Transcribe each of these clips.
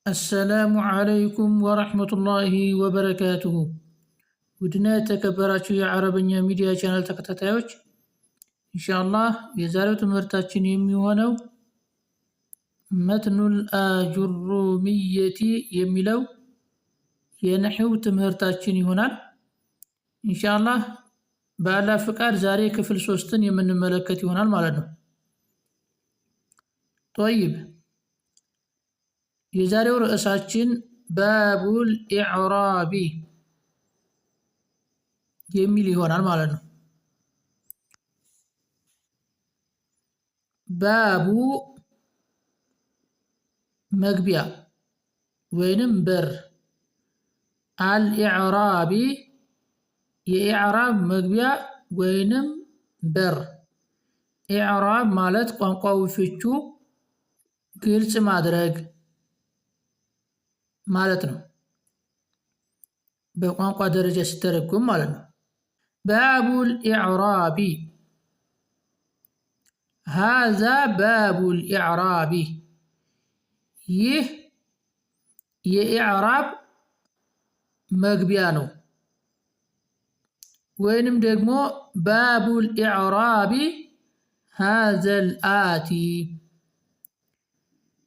السلام عليكم ورحمة الله وبركاته. ودنا تكبراتشو يا عربية ميديا channel ተከታታዮች ኢንሻአላህ የዛሬው ትምህርታችን የሚሆነው መትኑል አጁሩሚየቲ የሚለው የነህው ትምህርታችን ይሆናል። ኢንሻአላህ በአላህ ፍቃድ ዛሬ ክፍል 3ን የምንመለከት ይሆናል ማለት ነው። طيب የዛሬው ርዕሳችን ባቡል ኢዕራቢ የሚል ይሆናል ማለት ነው። ባቡ መግቢያ ወይንም በር፣ አልኢዕራቢ የኢዕራብ መግቢያ ወይንም በር። ኢዕራብ ማለት ቋንቋዊ ፍቹ ግልጽ ማድረግ ማለት ነው። በቋንቋ ደረጃ ሲተረጎም ማለት ነው። ባቡል ኢዕራቢ ሃዛ ባቡል ኢዕራቢ ይህ የኢዕራብ መግቢያ ነው። ወይንም ደግሞ ባቡል ኢዕራቢ ሃዘል አቲ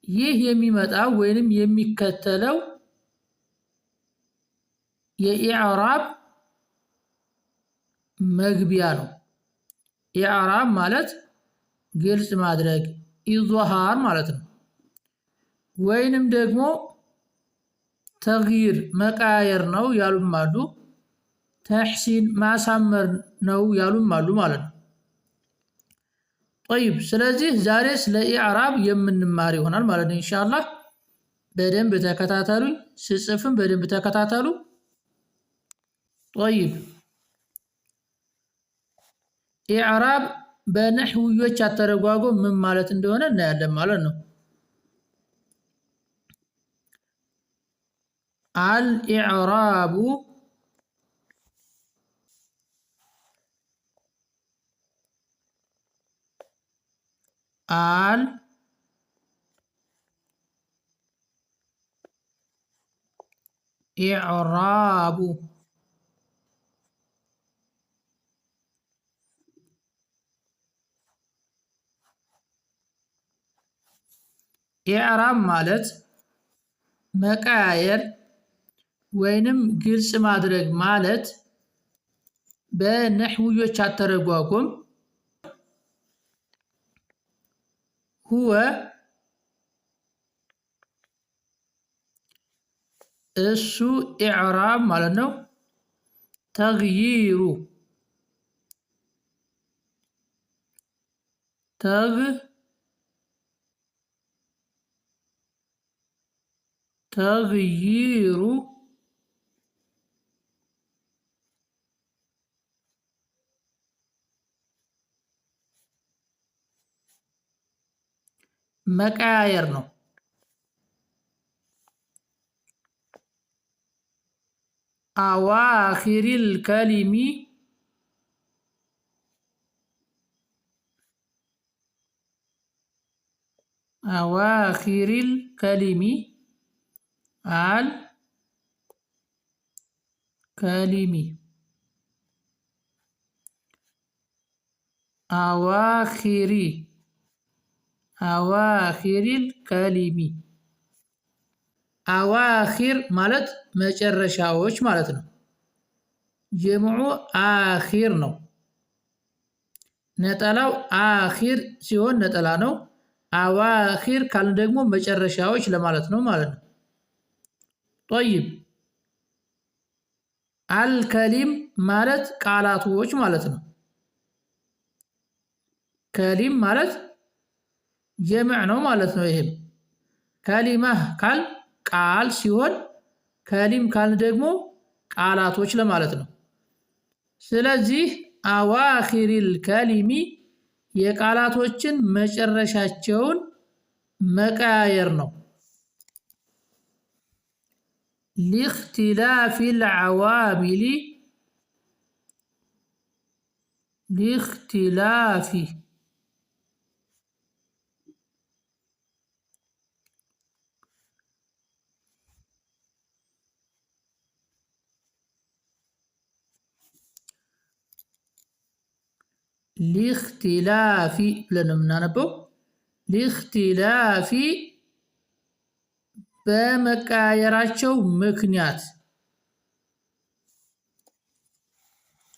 ይህ የሚመጣው ወይንም የሚከተለው የኢዕራብ መግቢያ ነው። ኢዕራብ ማለት ግልጽ ማድረግ ኢዝሃር ማለት ነው። ወይንም ደግሞ ተግይር መቃየር ነው ያሉም አሉ። ተሕሲን ማሳመር ነው ያሉም አሉ ማለት ነው። طيب ስለዚህ ዛሬ ስለ ኢዕራብ የምንማር ይሆናል ማለት ነው። ኢንሻአላህ በደንብ ተከታተሉኝ፣ ስጽፍም በደንብ ተከታተሉ። طيب ኢዕራብ በነህዊዮች አተረጓጎም ምን ማለት እንደሆነ እናያለን ማለት ነው። አልኢዕራቡ ኢዕራቡ ኢዕራብ ማለት መቃየር ወይንም ግልጽ ማድረግ ማለት በነህዊዮች አተረጓጎም ሁወ እሱ ኢዕራብ ማለት ነው። ተግይሩ ተግይሩ መቃየር ነው። አዋኺሪል ከሊሚ አዋኺሪል ከሊሚ አል ከሊሚ አዋኺሪል ከሊሚ አዋኺር ማለት መጨረሻዎች ማለት ነው። ጀምዑ አኺር ነው። ነጠላው አኺር ሲሆን ነጠላ ነው። አዋኺር ካልን ደግሞ መጨረሻዎች ለማለት ነው ማለት ነው። طيب አልከሊም ማለት ቃላቶች ማለት ነው። ከሊም ማለት ጀምዕ ነው ማለት ነው። ይሄም ከሊማ ካል ቃል ሲሆን ከሊም ካልን ደግሞ ቃላቶች ለማለት ነው። ስለዚህ አዋኺሪል ከሊሚ የቃላቶችን መጨረሻቸውን መቃየር ነው። ሊኽቲላፊል ዓዋሚሊ ሊኽቲላፊ ሊኽቲላፊ ብለን ነው የምናነበው። ሊኽቲላፊ በመቀያየራቸው ምክንያት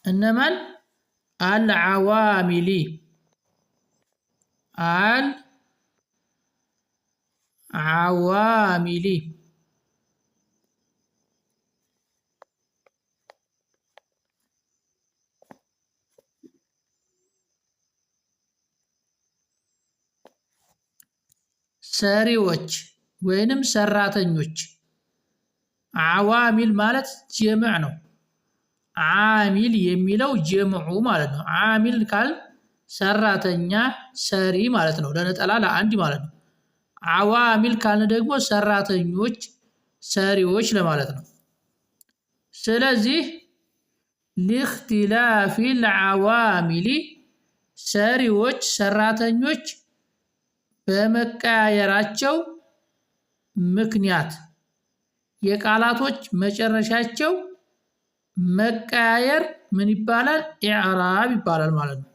እነማን? አልዓዋሚሊ አልዓዋሚሊ ሰሪዎች ወይንም ሰራተኞች። ዓዋሚል ማለት ጀምዕ ነው። ዓሚል የሚለው ጀምዑ ማለት ነው። ዓሚል ካል ሰራተኛ ሰሪ ማለት ነው። ለነጠላ ለአንድ ማለት ነው። ዓዋሚል ካልን ደግሞ ሰራተኞች ሰሪዎች ለማለት ነው። ስለዚህ ሊኽቲላፊ ልዓዋሚሊ ሰሪዎች ሰራተኞች በመቀያየራቸው ምክንያት የቃላቶች መጨረሻቸው መቀያየር ምን ይባላል? ኢዕራብ ይባላል ማለት ነው።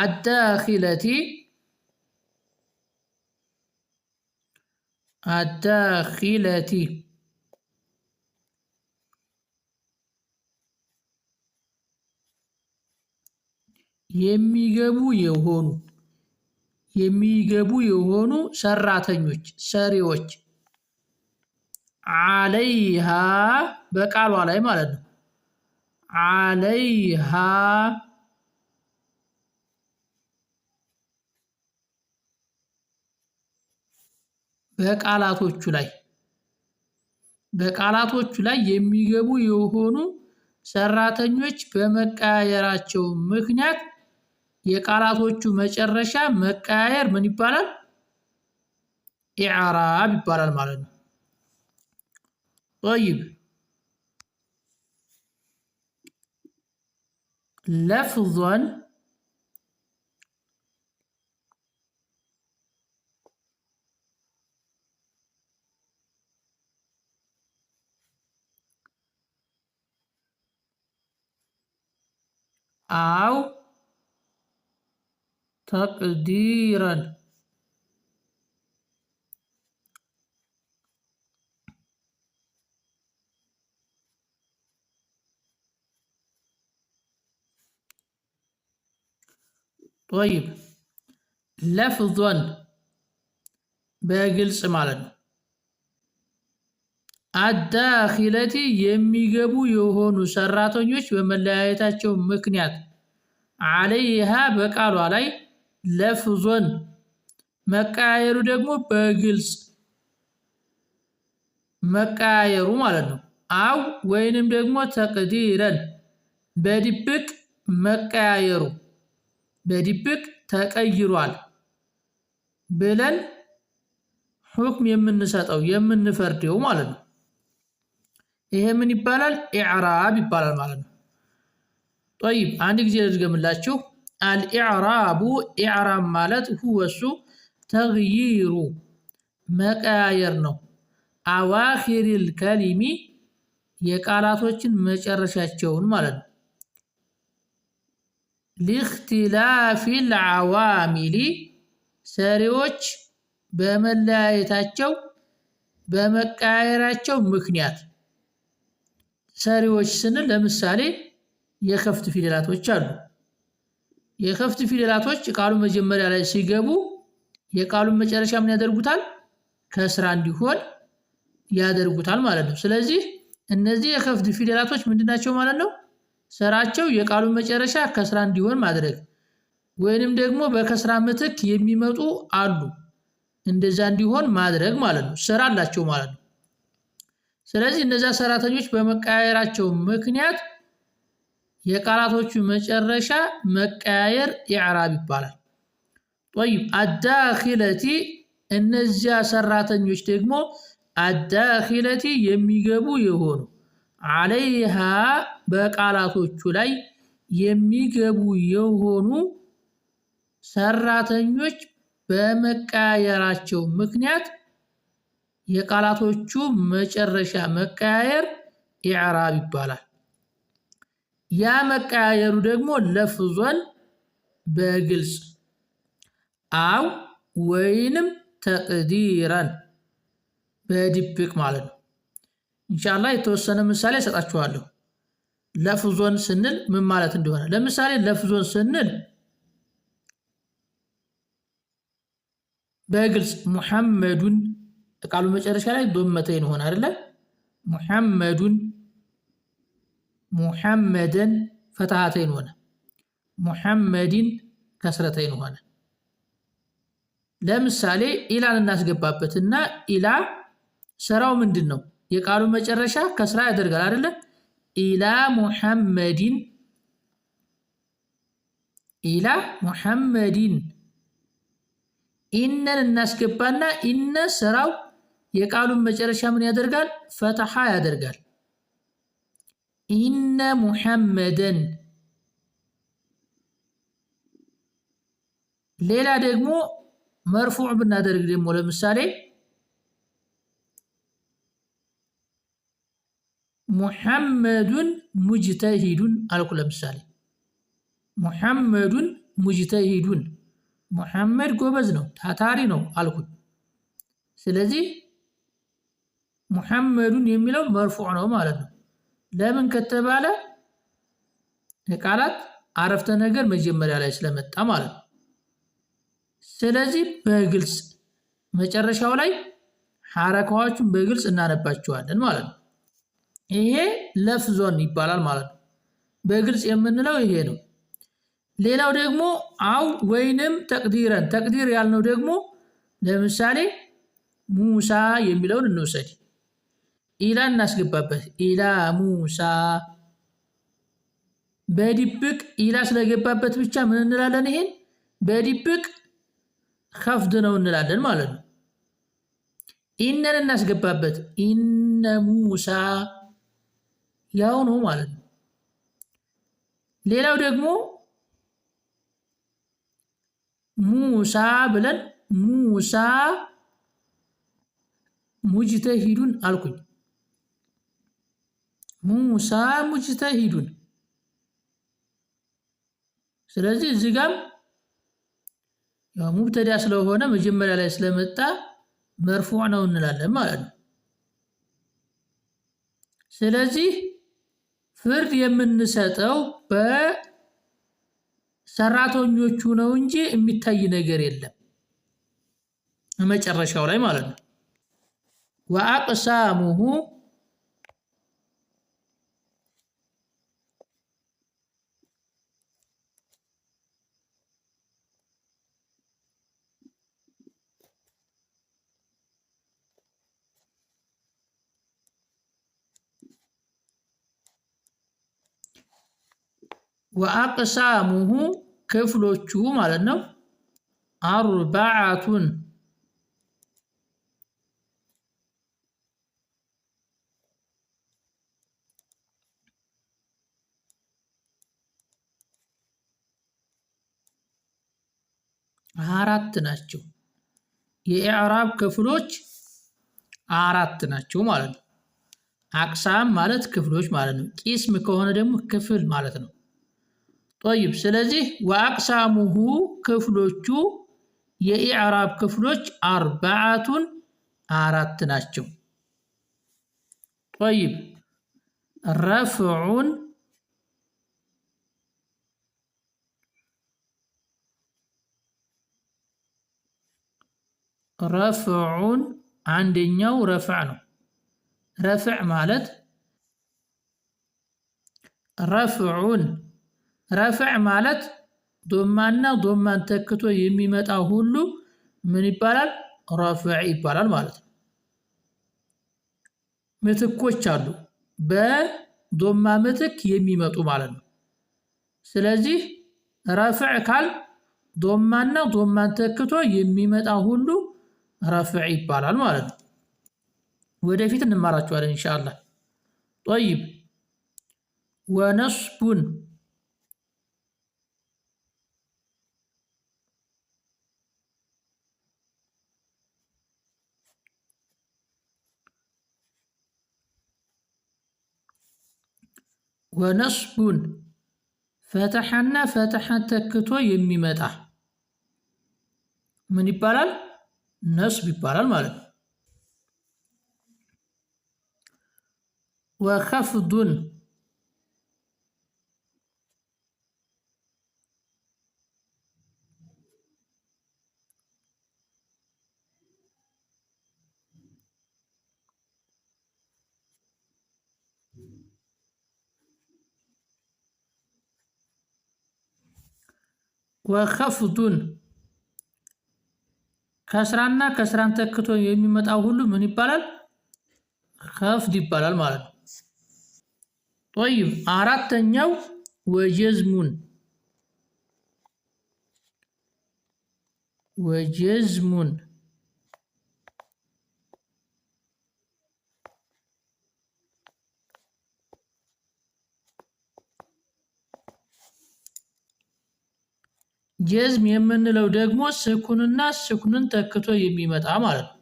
አዳኺለቲ የሚገቡ የሆኑ ሰራተኞች ሰሪዎች። ዓለይሃ በቃሏ ላይ ማለት ነው። ዓለይሃ በቃላቶቹ ላይ የሚገቡ የሆኑ ሰራተኞች በመቀያየራቸው ምክንያት የቃላቶቹ መጨረሻ መቀያየር ምን ይባላል? ኢዕራብ ይባላል ማለት ነው። ጠይብ ለፍዞን አው ተቅዲረን ጠይብ ለፍዞን በግልጽ ማለት ነው። አዳኺለቲ የሚገቡ የሆኑ ሰራተኞች በመለያየታቸው ምክንያት ዓለይሃ በቃሏ ላይ ለፍዞን መቀያየሩ ደግሞ በግልጽ መቀያየሩ ማለት ነው። አው ወይንም ደግሞ ተቅዲረን በድብቅ መቀያየሩ በድብቅ ተቀይሯል ብለን ሁክም የምንሰጠው የምንፈርደው ማለት ነው። ይሄ ምን ይባላል? ኢዕራብ ይባላል ማለት ነው። ጠይብ አንድ ጊዜ ልድገምላችሁ። አልኢዕራቡ ኢዕራብ ማለት ሁወ እሱ ተግይሩ መቀያየር ነው። አዋኺሪል ከሊሚ የቃላቶችን መጨረሻቸውን ማለት ነው። ሊኽቲላፊል ዓዋሚሊ ሰሪዎች በመለያየታቸው በመቀያየራቸው ምክንያት ሰሪዎች ስንል ለምሳሌ የከፍት ፊደላቶች አሉ። የከፍት ፊደላቶች ቃሉ መጀመሪያ ላይ ሲገቡ የቃሉን መጨረሻ ምን ያደርጉታል? ከስራ እንዲሆን ያደርጉታል ማለት ነው። ስለዚህ እነዚህ የከፍት ፊደላቶች ምንድናቸው ማለት ነው? ስራቸው የቃሉን መጨረሻ ከስራ እንዲሆን ማድረግ ወይንም ደግሞ በከስራ ምትክ የሚመጡ አሉ እንደዛ እንዲሆን ማድረግ ማለት ነው። ስራ አላቸው ማለት ነው። ስለዚህ እነዛ ሰራተኞች በመቀያየራቸው ምክንያት የቃላቶቹ መጨረሻ መቀያየር ኢዕራብ ይባላል። ጠይብ አዳኺለቲ እነዚያ ሰራተኞች ደግሞ አዳኺለቲ የሚገቡ የሆኑ ዓለይሃ በቃላቶቹ ላይ የሚገቡ የሆኑ ሰራተኞች በመቀያየራቸው ምክንያት የቃላቶቹ መጨረሻ መቀያየር ኢዕራብ ይባላል። ያ መቀያየሩ ደግሞ ለፍዞን በግልጽ አው ወይንም ተቅዲረን በድብቅ ማለት ነው። ኢንሻአላህ የተወሰነ ምሳሌ እሰጣችኋለሁ። ለፍዞን ስንል ምን ማለት እንደሆነ ለምሳሌ ለፍዞን ስንል በግልጽ ሙሐመዱን ቃሉ መጨረሻ ላይ ዶመተይን ሆነ አይደለ? ሙሐመዱን ሙሐመደን ፈትሐተይን ሆነ፣ ሙሐመዲን ከስረተይን ሆነ። ለምሳሌ ኢላን እናስገባበትና ኢላ ስራው ምንድን ነው? የቃሉ መጨረሻ ከስራ ያደርጋል አይደለ? ኢላ ሙሐመዲን ኢላ ሙሐመዲን። ኢነን እናስገባና ኢነ ስራው የቃሉን መጨረሻ ምን ያደርጋል? ፈትሐ ያደርጋል። ኢነ ሙሐመደን። ሌላ ደግሞ መርፉዕ ብናደርግ ደግሞ ለምሳሌ ሙሐመዱን ሙጅተሂዱን አልኩ። ለምሳሌ ሙሐመዱን ሙጅተሂዱን ሙሐመድ ጎበዝ ነው ታታሪ ነው አልኩኝ። ስለዚህ ሙሐመዱን የሚለው መርፉዕ ነው ማለት ነው። ለምን ከተባለ የቃላት አረፍተ ነገር መጀመሪያ ላይ ስለመጣ ማለት ነው። ስለዚህ በግልጽ መጨረሻው ላይ ሐረካዎቹን በግልጽ እናነባቸዋለን ማለት ነው። ይሄ ለፍዞን ይባላል ማለት ነው። በግልጽ የምንለው ይሄ ነው። ሌላው ደግሞ አው ወይንም ተቅዲረን። ተቅዲር ያልነው ደግሞ ለምሳሌ ሙሳ የሚለውን እንውሰድ። ኢላ እናስገባበት። ኢላ ሙሳ። በድብቅ ኢላ ስለገባበት ብቻ ምን እንላለን? ይሄን በድብቅ ከፍድ ነው እንላለን ማለት ነው። ኢነን እናስገባበት። ኢነ ሙሳ ያው ነው ማለት ነው። ሌላው ደግሞ ሙሳ ብለን ሙሳ ሙጅተሂዱን አልኩኝ። ሙሳ ሙጅተሂዱን። ስለዚህ እዚህ ጋር ያው ሙብተዳ ስለሆነ መጀመሪያ ላይ ስለመጣ መርፉዕ ነው እንላለን ማለት ነው። ስለዚህ ፍርድ የምንሰጠው በሰራተኞቹ ነው እንጂ የሚታይ ነገር የለም መጨረሻው ላይ ማለት ነው። ወአቅሳሙሁ ወአቅሳሙሁ ክፍሎቹ ማለት ነው። አርባዓቱን አራት ናቸው። የኢዕራብ ክፍሎች አራት ናቸው ማለት ነው። አቅሳም ማለት ክፍሎች ማለት ነው። ቂስም ከሆነ ደግሞ ክፍል ማለት ነው። ጦይብ ስለዚህ ወአቅሳሙሁ ክፍሎቹ የኢዕራብ ክፍሎች አርባዓቱን አራት ናቸው። ጦይብ ረፍዑን ረፍዑን አንደኛው ረፍዕ ነው። ረፍዕ ማለት ረፍዑን ረፍዕ ማለት ዶማና ዶማን ተክቶ የሚመጣ ሁሉ ምን ይባላል? ረፍዕ ይባላል ማለት ነው። ምትኮች አሉ በዶማ ምትክ የሚመጡ ማለት ነው። ስለዚህ ረፍዕ ካል ዶማና ዶማን ተክቶ የሚመጣ ሁሉ ረፍዕ ይባላል ማለት ነው። ወደፊት እንማራቸዋለን ኢንሻአላህ። ጦይብ ወነስቡን ወነስቡን ፈተሐና ፈተሐን ተክቶ የሚመጣ ምን ይባላል? ነስብ ይባላል ማለት ነው። ወኸፍዱን ወኸፍዱን ከስራና ከስራን ተክቶ የሚመጣው ሁሉ ምን ይባላል? ኸፍድ ይባላል ማለት ነው። ጠይብ አራተኛው ወጀዝሙን ወጀዝሙን ጀዝም የምንለው ደግሞ ስኩንና ስኩንን ተክቶ የሚመጣ ማለት ነው።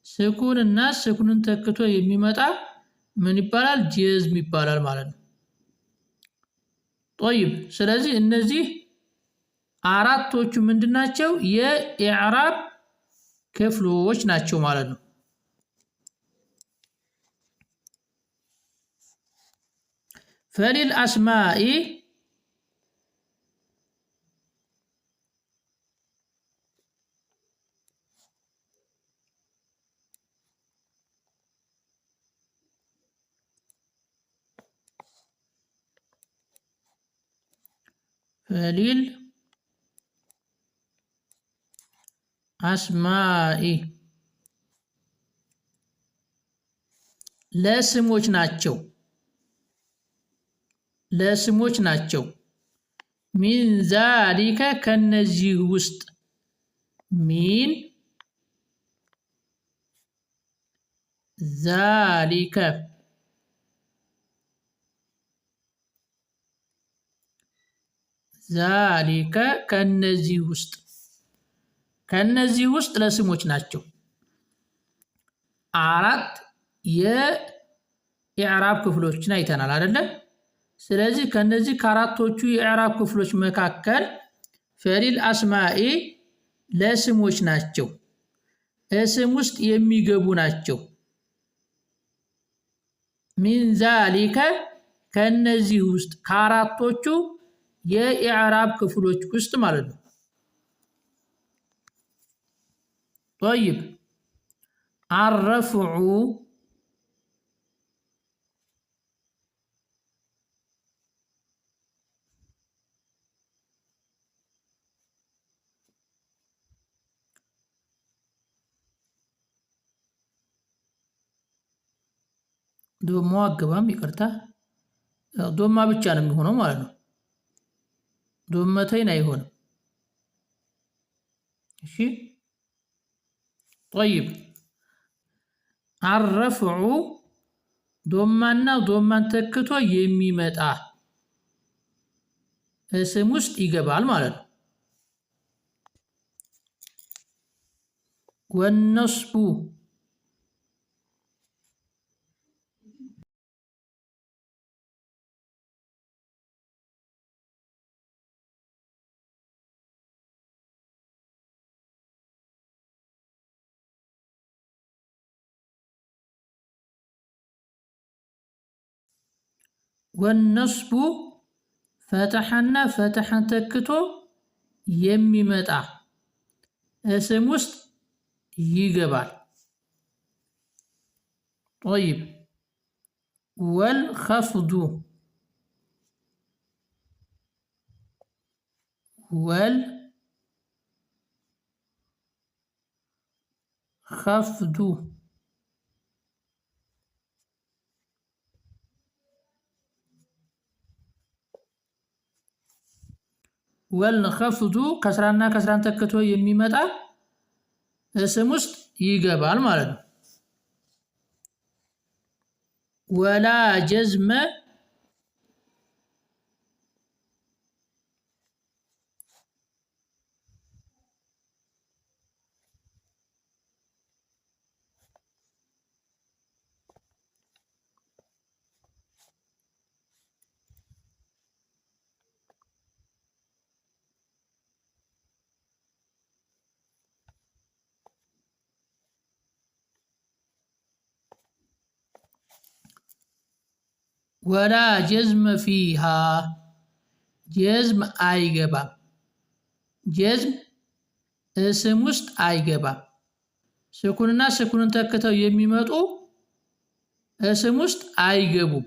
ስኩንና ስኩንን ተክቶ የሚመጣ ምን ይባላል? ጀዝም ይባላል ማለት ነው። ጠይብ ስለዚህ እነዚህ አራቶቹ ምንድናቸው? የኢዕራብ ክፍሎች ናቸው ማለት ነው። ፈሊል አስማኢ ፈሊል አስማኢ ለስሞች ናቸው። ለስሞች ናቸው። ሚን ዛሊከ ከነዚህ ውስጥ ሚን ዛሊከ ዛሊከ ከነዚህ ውስጥ ለስሞች ናቸው። አራት የኢዕራብ ክፍሎችን አይተናል አይደለ? ስለዚህ ከነዚህ ከአራቶቹ የኢዕራብ ክፍሎች መካከል ፈሊል አስማኢ ለስሞች ናቸው፣ እስም ውስጥ የሚገቡ ናቸው። ሚን ዛሊከ ከነዚህ ውስጥ ከአራቶቹ የኢዕራብ ክፍሎች ውስጥ ማለት ነው። ጠይብ አረፍዑ ዶማ አገባም ይቅርታ፣ ዶማ ብቻ ነው የሚሆነው ማለት ነው። ዶመተይን አይሆንም። እሺ ጠይብ አረፍዑ ዶማና ዶማን ተክቶ የሚመጣ እስም ውስጥ ይገባል ማለት ነው። ወነስቡ ወነስቡ ፈተሐና ፈተሐን ተክቶ የሚመጣ እስም ውስጥ ይገባል። ጠይብ ወልኸፍዱ ወልኸፍዱ ወልኸፍዱ ከስራና ከስራን ተክቶ የሚመጣ እስም ውስጥ ይገባል ማለት ነው። ወላ ጀዝመ ወላ ጀዝመ ፊሃ ጀዝም አይገባም። ጀዝም እስም ውስጥ አይገባም። ስኩንና ስኩንን ተክተው የሚመጡ እስም ውስጥ አይገቡም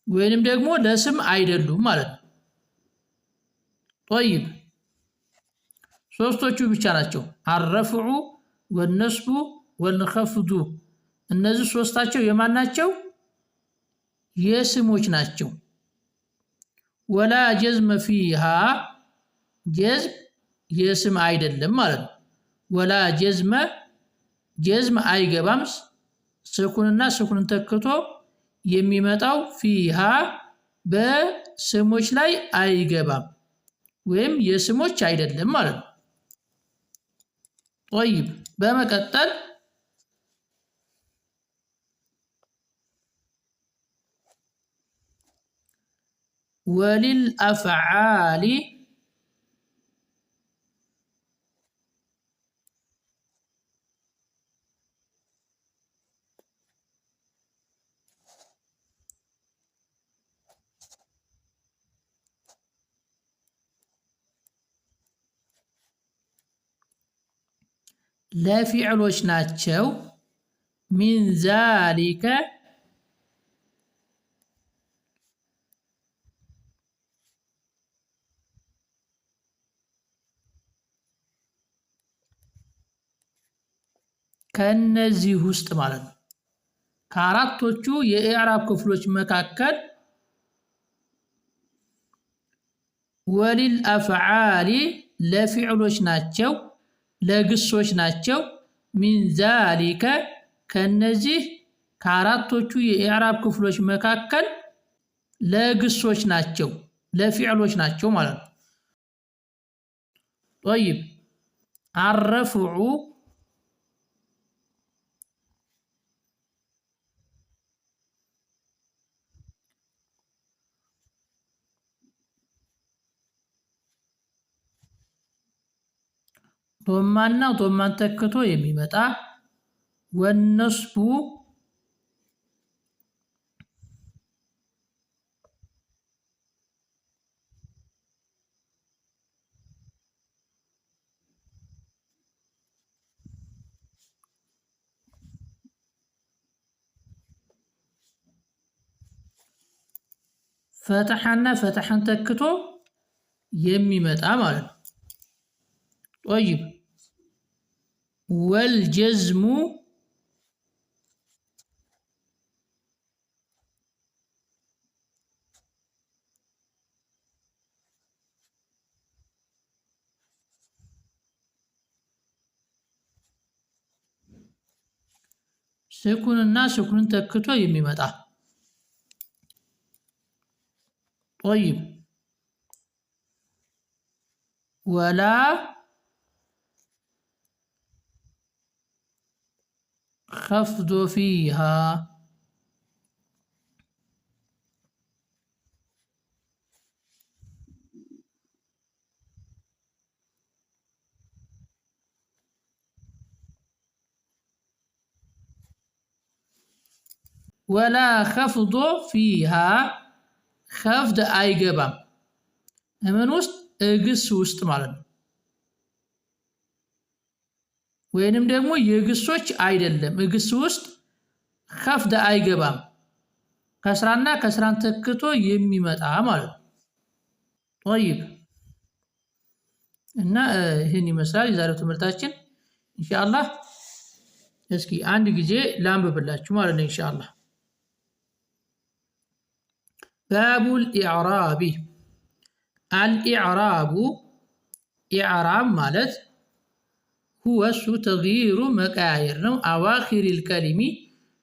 ወይንም ደግሞ ለስም አይደሉም ማለት ነው። ጠይብ ሶስቶቹ ብቻ ናቸው። አረፍዑ ወነስቡ ወልኸፍዱ እነዚህ ሶስታቸው የማን ናቸው? የስሞች ናቸው። ወላ ጀዝመ ፊሃ ጀዝም የስም አይደለም ማለት ነው። ወላ ጀዝም አይገባም። ስኩንና ስኩንን ተክቶ የሚመጣው ፊሃ በስሞች ላይ አይገባም ወይም የስሞች አይደለም ማለት ነው። ጠይብ በመቀጠል ወሊልአፍዓሊ ለፊዕሎች ናቸው። ሚን ዛሊከ ከነዚህ ውስጥ ማለት ነው። ከአራቶቹ የኢዕራብ ክፍሎች መካከል ወሊል አፍዓሊ ለፊዕሎች ናቸው፣ ለግሶች ናቸው። ሚን ዛሊከ ከነዚህ ከአራቶቹ የኢዕራብ ክፍሎች መካከል ለግሶች ናቸው፣ ለፊዕሎች ናቸው ማለት ነው። ጠይብ አረፍዑ ዶማና ዶማን ተክቶ የሚመጣ ወነስቡ ፈትሐና ፈትሐን ተክቶ የሚመጣ ማለት ነው። ጠይብ ወልጀዝሙ ስኩንና ስኩንን ተክቶ የሚመጣ። ጠይብ ወላ خفض فيها ولا خفض فيها خفض አይገባም ምን ውስጥ እግስ ውስጥ ማለት ነው። ወይንም ደግሞ የግሶች አይደለም እግስ ውስጥ خفض አይገባም ከስራና ከስራን ተክቶ የሚመጣ ማለት ነው። طيب እና ይሄን ይመስላል የዛሬው ትምህርታችን ኢንሻአላህ። እስኪ አንድ ጊዜ ላንብብላችሁ ማለት ነው ኢንሻአላህ። ባቡል ኢዕራቢ አልኢዕራቡ ኢዕራብ ማለት هو እሱ ተግይሩ መቀያየር ነው። አዋኺሪል ከሊሚ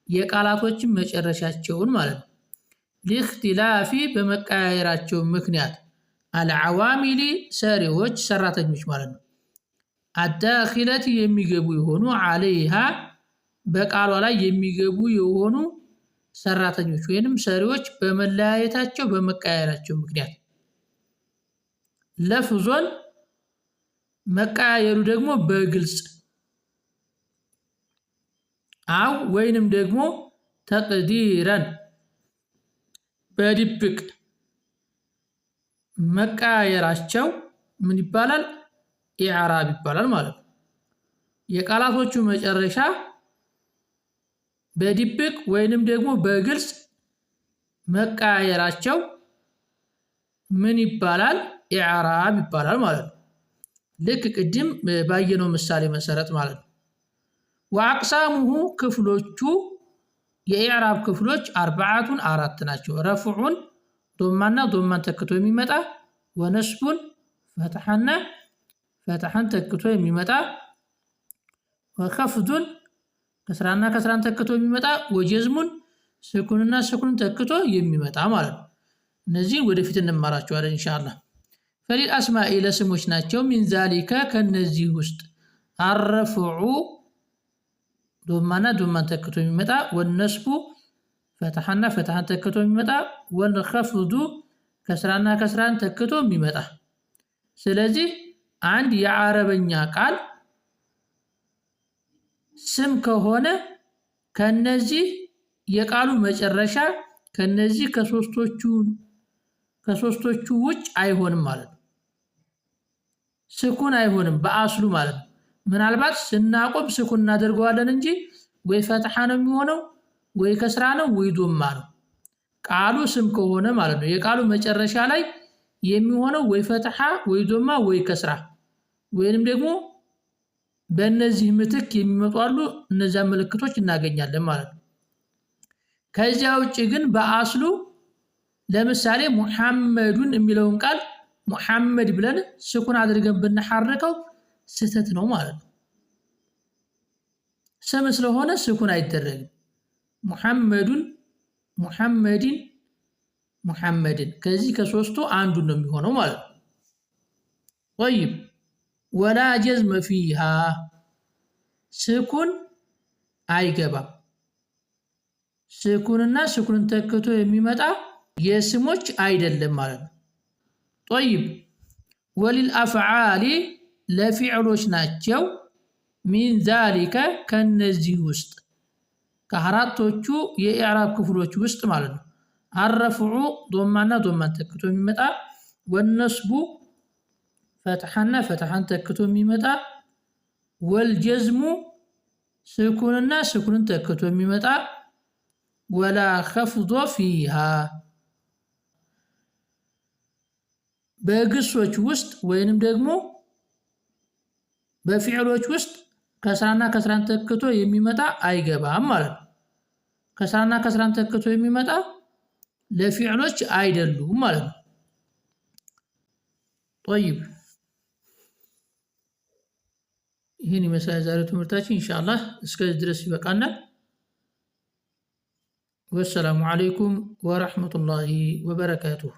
የቃላቶችን መጨረሻቸውን ማለት ነው። ሊእክትላፊ በመቀያየራቸው ምክንያት አልዓዋሚሊ ሰሪዎች ሰራተኞች ማለት ነው። አዳኺለት የሚገቡ የሆኑ አለይሃ በቃሏ ላይ የሚገቡ የሆኑ ሰራተኞች ወይንም ሰሪዎች በመለያየታቸው በመቀያየራቸው ምክንያት ለፍዞን መቀያየሩ ደግሞ በግልጽ አው ወይንም ደግሞ ተቅዲረን በድብቅ መቀያየራቸው ምን ይባላል? ኢዕራብ ይባላል ማለት ነው። የቃላቶቹ መጨረሻ በድብቅ ወይንም ደግሞ በግልጽ መቀያየራቸው ምን ይባላል? ኢዕራብ ይባላል ማለት ነው። ልክ ቅድም ባየነው ምሳሌ መሰረት ማለት ነው። ወአቅሳሙሁ ክፍሎቹ የኢዕራብ ክፍሎች አርባዓቱን አራት ናቸው። ረፍዑን ዶማና ዶማን ተክቶ የሚመጣ ወነስቡን ፈትሐና ፈትሐን ተክቶ የሚመጣ ወከፍዱን ከስራና ከስራን ተክቶ የሚመጣ ወጀዝሙን ስኩንና ስኩንን ተክቶ የሚመጣ ማለት ነው። እነዚህ ወደፊት እንማራቸዋለን ኢንሻአላህ። ፈሊል አስማኢ ለስሞች ናቸው። ሚን ዛሊከ ከነዚህ ውስጥ አረፍዑ ዶማና ዶማን ተክቶ የሚመጣ ወነስቡ ፈትሐና ፈትሐን ተክቶ የሚመጣ ወልኸፍዱ ከስራና ከስራን ተክቶ የሚመጣ። ስለዚህ አንድ የአረበኛ ቃል ስም ከሆነ ከነዚህ የቃሉ መጨረሻ ከነዚህ ከሶስቶቹ ውጭ አይሆንም ማለት ነው። ስኩን አይሆንም በአስሉ ማለት ነው። ምናልባት ስናቆም ስኩን እናደርገዋለን እንጂ ወይ ፈትሐ ነው የሚሆነው ወይ ከስራ ነው ወይ ዶማ ነው። ቃሉ ስም ከሆነ ማለት ነው የቃሉ መጨረሻ ላይ የሚሆነው ወይ ፈትሐ ወይ ዶማ ወይ ከስራ ወይንም ደግሞ በእነዚህ ምትክ የሚመጡ አሉ። እነዚያ ምልክቶች እናገኛለን ማለት ነው። ከዚያ ውጭ ግን በአስሉ ለምሳሌ ሙሐመዱን የሚለውን ቃል ሙሐመድ ብለን ስኩን አድርገን ብንሐርከው ስህተት ነው ማለት ነው። ስም ስለሆነ ስኩን አይደረግም። ሙሐመዱን፣ ሙሐመድን፣ ሙሐመድን ከዚህ ከሶስቱ አንዱን ነው የሚሆነው ማለት ነው። ጠይብ ወላ ጀዝመ ፊሃ ስኩን አይገባም። ስኩንና ስኩንን ተክቶ የሚመጣ የስሞች አይደለም ማለት ነው። ጠይብ ወሊል አፍዓሊ ለፊዕሎች ናቸው። ሚን ዛሊከ ከነዚህ ውስጥ ከአራቶቹ የኢዕራብ ክፍሎች ውስጥ ማለት ነው። አረፍዑ ዶማና ዶማን ተክቶ የሚመጣ ወነስቡ ፈትሐና ፈትሐን ተክቶ የሚመጣ ወልጀዝሙ ስኩንና ስኩንን ተክቶ የሚመጣ ወላ ኸፍዶ ፊሃ በግሶች ውስጥ ወይንም ደግሞ በፊዕሎች ውስጥ ከስራና ከስራን ተክቶ የሚመጣ አይገባም ማለት ነው። ከስራና ከስራን ተክቶ የሚመጣ ለፊዕሎች አይደሉም ማለት ነው። ጠይብ ይህን ይመስላል ዛሬው ትምህርታችን። ኢንሻአላህ እስከዚህ ድረስ ይበቃናል። ወሰላሙ አለይኩም ወረሕመቱላሂ ወበረካቱሁ።